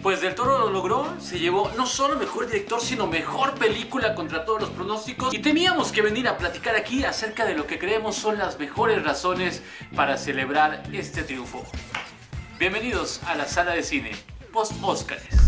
Pues Del Toro lo logró, se llevó no solo mejor director, sino mejor película contra todos los pronósticos. Y teníamos que venir a platicar aquí acerca de lo que creemos son las mejores razones para celebrar este triunfo. Bienvenidos a la sala de cine post-Óscares.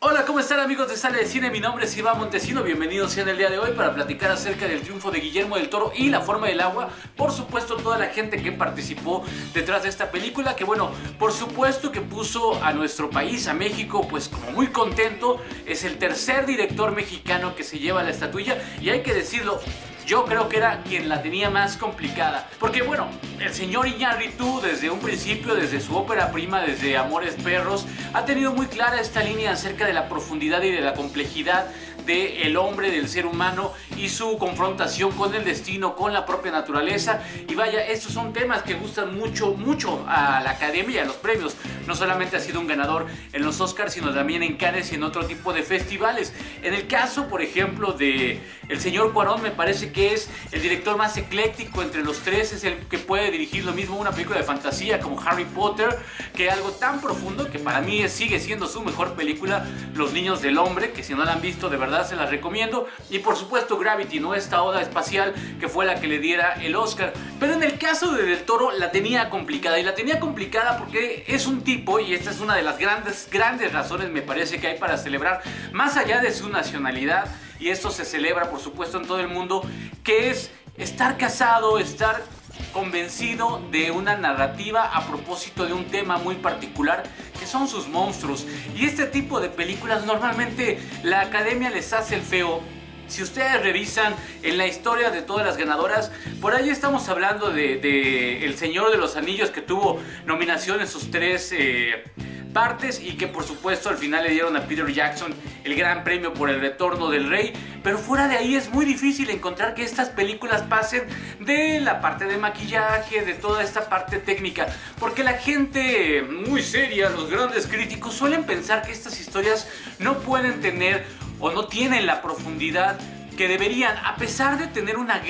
Hola, ¿cómo están amigos de Sala de Cine? Mi nombre es Iván Montesino, bienvenidos sean el día de hoy para platicar acerca del triunfo de Guillermo del Toro y La Forma del Agua. Por supuesto, toda la gente que participó detrás de esta película, que bueno, por supuesto que puso a nuestro país, a México, pues como muy contento. Es el tercer director mexicano que se lleva la estatuilla y hay que decirlo, yo creo que era quien la tenía más complicada. Porque bueno, el señor Iñárritu desde un principio, desde su ópera prima, desde Amores Perros, ha tenido muy clara esta línea acerca de la profundidad y de la complejidad del hombre, del ser humano y su confrontación con el destino, con la propia naturaleza. Y vaya, estos son temas que gustan mucho a la academia y a los premios. No solamente ha sido un ganador en los Oscars, sino también en Cannes y en otro tipo de festivales. En el caso, por ejemplo, de el señor Cuarón, me parece que es el director más ecléctico entre los tres. Es el que puede dirigir lo mismo una película de fantasía como Harry Potter, que algo tan profundo que para mí sigue siendo su mejor película, Los Niños del Hombre, que si no la han visto de verdad se las recomiendo. Y por supuesto Gravity, ¿no? Esta oda espacial que fue la que le diera el Oscar. Pero en el caso de Del Toro la tenía complicada, y la tenía complicada porque es un tipo, y esta es una de las grandes razones me parece que hay para celebrar, más allá de su nacionalidad, y esto se celebra por supuesto en todo el mundo, que es estar casado, estar convencido de una narrativa a propósito de un tema muy particular que son sus monstruos. Y este tipo de películas normalmente la academia les hace el feo. Si ustedes revisan en la historia de todas las ganadoras, por ahí estamos hablando de El Señor de los Anillos, que tuvo nominación en sus tres partes y que por supuesto al final le dieron a Peter Jackson el gran premio por El Retorno del Rey. Pero fuera de ahí es muy difícil encontrar que estas películas pasen de la parte de maquillaje, de toda esta parte técnica, porque la gente muy seria, los grandes críticos, suelen pensar que estas historias no pueden tener o no tienen la profundidad que deberían, a pesar de tener una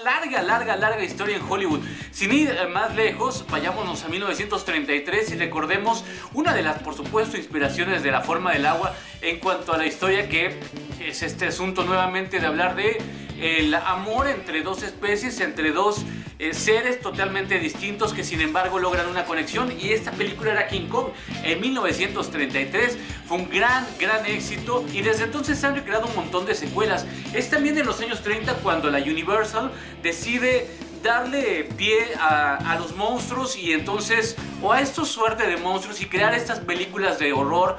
larga historia en Hollywood. Sin ir más lejos, vayámonos a 1933 y recordemos una de las, por supuesto, inspiraciones de La Forma del Agua en cuanto a la historia, que es este asunto nuevamente de hablar de el amor entre dos especies, entre dos seres totalmente distintos que sin embargo logran una conexión. Y esta película era King Kong en 1933, fue un gran éxito y desde entonces se han recreado un montón de secuelas. Es también en los años 30 cuando la Universal decide darle pie a los monstruos, y entonces, o a estos suerte de monstruos, y crear estas películas de horror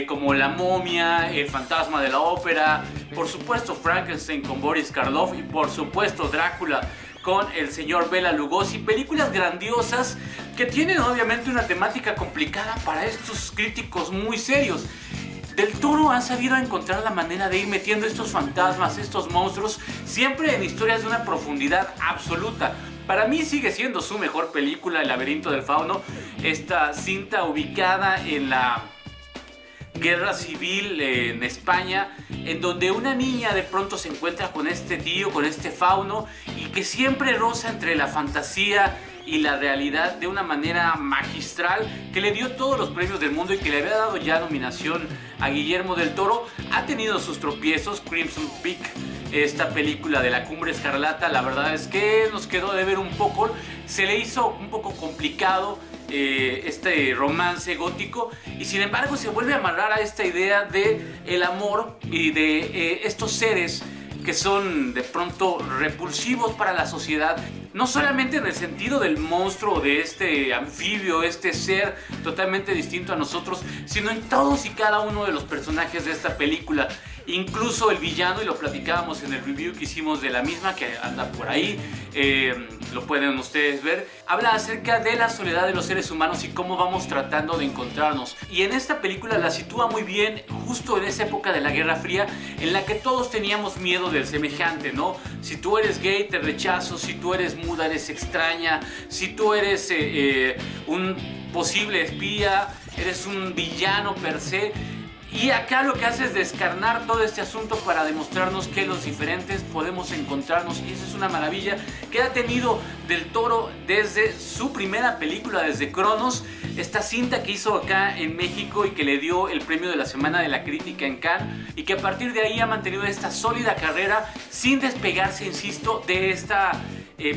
como La Momia, El Fantasma de la Ópera, por supuesto Frankenstein con Boris Karloff y por supuesto Drácula con el señor Bela Lugosi. Películas grandiosas que tienen obviamente una temática complicada para estos críticos muy serios. Del Toro ha sabido encontrar la manera de ir metiendo estos fantasmas, estos monstruos, siempre en historias de una profundidad absoluta. Para mí sigue siendo su mejor película, El Laberinto del Fauno, esta cinta ubicada en la guerra civil en España, en donde una niña de pronto se encuentra con este tío, con este fauno, y que siempre roza entre la fantasía y la realidad de una manera magistral, que le dio todos los premios del mundo y que le había dado ya nominación a Guillermo del Toro. Ha tenido sus tropiezos. Crimson Peak, esta película de La Cumbre Escarlata, la verdad es que nos quedó de ver un poco, se le hizo un poco complicado este romance gótico, y sin embargo se vuelve a amarrar a esta idea de el amor y de estos seres que son de pronto repulsivos para la sociedad, no solamente en el sentido del monstruo, de este anfibio, este ser totalmente distinto a nosotros, sino en todos y cada uno de los personajes de esta película. Incluso el villano, y lo platicábamos en el review que hicimos de la misma, que anda por ahí, lo pueden ustedes ver, habla acerca de la soledad de los seres humanos y cómo vamos tratando de encontrarnos. Y en esta película la sitúa muy bien justo en esa época de la Guerra Fría, en la que todos teníamos miedo del semejante, ¿no? Si tú eres gay te rechazo, si tú eres muda eres extraña, si tú eres un posible espía, eres un villano per se. Y acá lo que hace es descarnar todo este asunto para demostrarnos que los diferentes podemos encontrarnos, y eso es una maravilla que ha tenido Del Toro desde su primera película, desde Cronos, esta cinta que hizo acá en México y que le dio el premio de la Semana de la Crítica en Cannes, y que a partir de ahí ha mantenido esta sólida carrera sin despegarse, insisto, de esta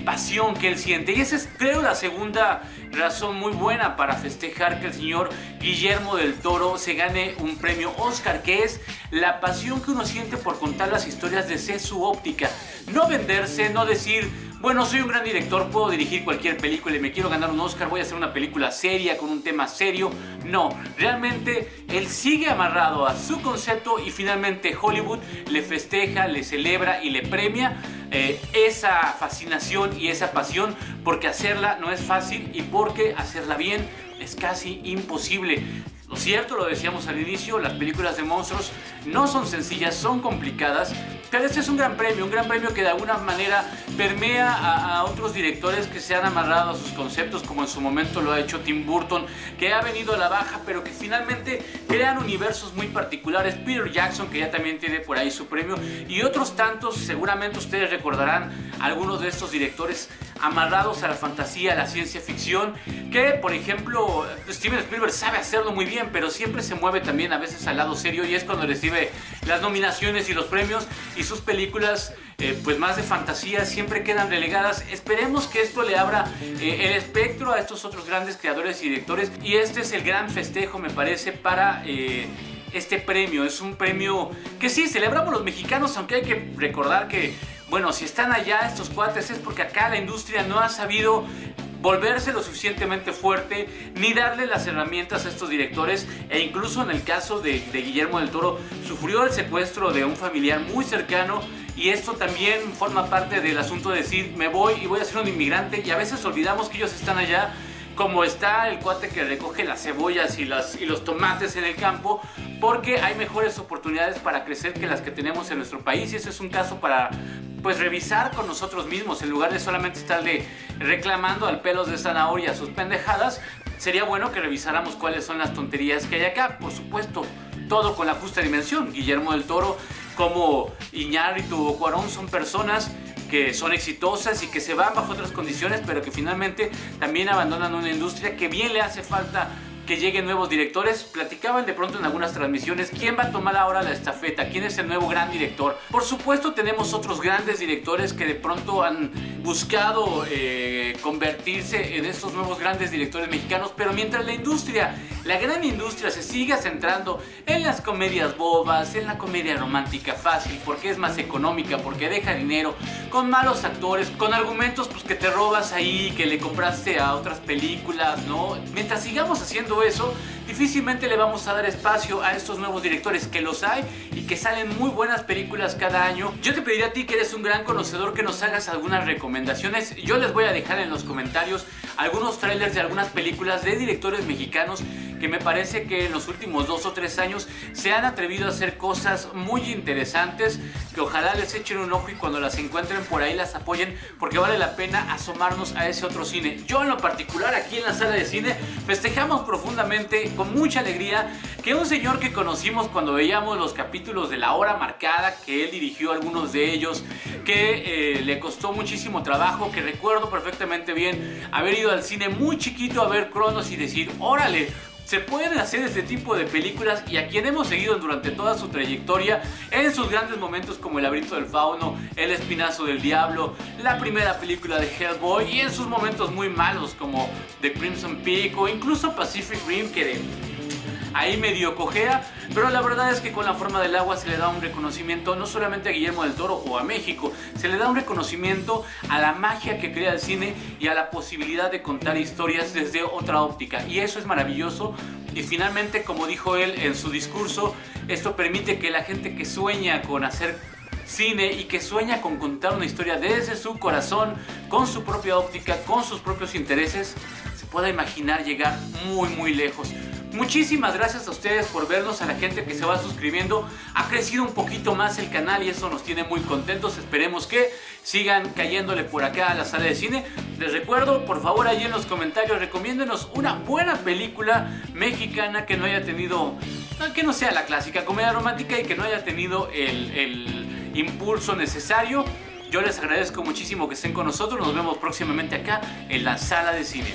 pasión que él siente. Y esa es, creo, la segunda razón muy buena para festejar que el señor Guillermo del Toro se gane un premio Oscar, que es la pasión que uno siente por contar las historias desde su óptica. No venderse, no decir, bueno, soy un gran director, puedo dirigir cualquier película y me quiero ganar un Oscar, voy a hacer una película seria con un tema serio. No, realmente él sigue amarrado a su concepto, y finalmente Hollywood le festeja, le celebra y le premia esa fascinación y esa pasión, porque hacerla no es fácil y porque hacerla bien es casi imposible. Lo cierto, lo decíamos al inicio, las películas de monstruos no son sencillas, son complicadas, pero este es un gran premio que de alguna manera permea a otros directores que se han amarrado a sus conceptos, como en su momento lo ha hecho Tim Burton, que ha venido a la baja, pero que finalmente crean universos muy particulares. Peter Jackson, que ya también tiene por ahí su premio, y otros tantos. Seguramente ustedes recordarán algunos de estos directores amarrados a la fantasía, a la ciencia ficción, que por ejemplo Steven Spielberg sabe hacerlo muy bien, pero siempre se mueve también a veces al lado serio, y es cuando recibe las nominaciones y los premios, y sus películas pues más de fantasía siempre quedan relegadas. Esperemos que esto le abra el espectro a estos otros grandes creadores y directores, y este es el gran festejo, me parece, para este premio. Es un premio que sí celebramos los mexicanos, aunque hay que recordar que, bueno, si están allá estos cuates es porque acá la industria no ha sabido volverse lo suficientemente fuerte, ni darle las herramientas a estos directores. E incluso en el caso de Guillermo del Toro, sufrió el secuestro de un familiar muy cercano, y esto también forma parte del asunto de decir, me voy y voy a ser un inmigrante, y a veces olvidamos que ellos están allá, como está el cuate que recoge las cebollas y los tomates en el campo, porque hay mejores oportunidades para crecer que las que tenemos en nuestro país. Y ese es un caso para, pues, revisar con nosotros mismos, en lugar de solamente estarle reclamando al pelos de zanahoria sus pendejadas. Sería bueno que revisáramos cuáles son las tonterías que hay acá. Por supuesto, todo con la justa dimensión. Guillermo del Toro, como Iñárritu o Cuarón, son personas que son exitosas y que se van bajo otras condiciones, pero que finalmente también abandonan una industria que bien le hace falta que lleguen nuevos directores. Platicaban de pronto en algunas transmisiones quién va a tomar ahora la estafeta, quién es el nuevo gran director. Por supuesto tenemos otros grandes directores que de pronto han buscado convertirse en estos nuevos grandes directores mexicanos, pero mientras la industria, la gran industria, se siga centrando en las comedias bobas, en la comedia romántica fácil, porque es más económica, porque deja dinero, con malos actores, con argumentos pues que te robas ahí, que le compraste a otras películas, ¿no? Mientras sigamos haciendo eso, difícilmente le vamos a dar espacio a estos nuevos directores, que los hay y que salen muy buenas películas cada año. Yo te pediría a ti, que eres un gran conocedor, que nos hagas algunas recomendaciones. Yo les voy a dejar en los comentarios algunos trailers de algunas películas de directores mexicanos que me parece que en los últimos 2 o 3 años se han atrevido a hacer cosas muy interesantes, que ojalá les echen un ojo y cuando las encuentren por ahí las apoyen, porque vale la pena asomarnos a ese otro cine. Yo en lo particular, aquí en la sala de cine, festejamos profundamente, con mucha alegría, que un señor que conocimos cuando veíamos los capítulos de La Hora Marcada, que él dirigió algunos de ellos, que le costó muchísimo trabajo, que recuerdo perfectamente bien haber ido al cine muy chiquito a ver Cronos y decir, órale, se pueden hacer este tipo de películas, y a quien hemos seguido durante toda su trayectoria, en sus grandes momentos como El Laberinto del Fauno, El Espinazo del Diablo, la primera película de Hellboy, y en sus momentos muy malos como The Crimson Peak o incluso Pacific Rim, que ahí medio cojea, pero la verdad es que con La Forma del Agua se le da un reconocimiento no solamente a Guillermo del Toro o a México, se le da un reconocimiento a la magia que crea el cine y a la posibilidad de contar historias desde otra óptica, y eso es maravilloso. Y finalmente, como dijo él en su discurso, esto permite que la gente que sueña con hacer cine y que sueña con contar una historia desde su corazón, con su propia óptica, con sus propios intereses, se pueda imaginar llegar muy muy lejos. Muchísimas gracias a ustedes por vernos, a la gente que se va suscribiendo. Ha crecido un poquito más el canal y eso nos tiene muy contentos. Esperemos que sigan cayéndole por acá a la sala de cine. Les recuerdo, por favor, ahí en los comentarios, recomiéndenos una buena película mexicana que no haya tenido que no sea la clásica comedia romántica y que no haya tenido el impulso necesario. Yo les agradezco muchísimo que estén con nosotros. Nos vemos próximamente acá en la sala de cine.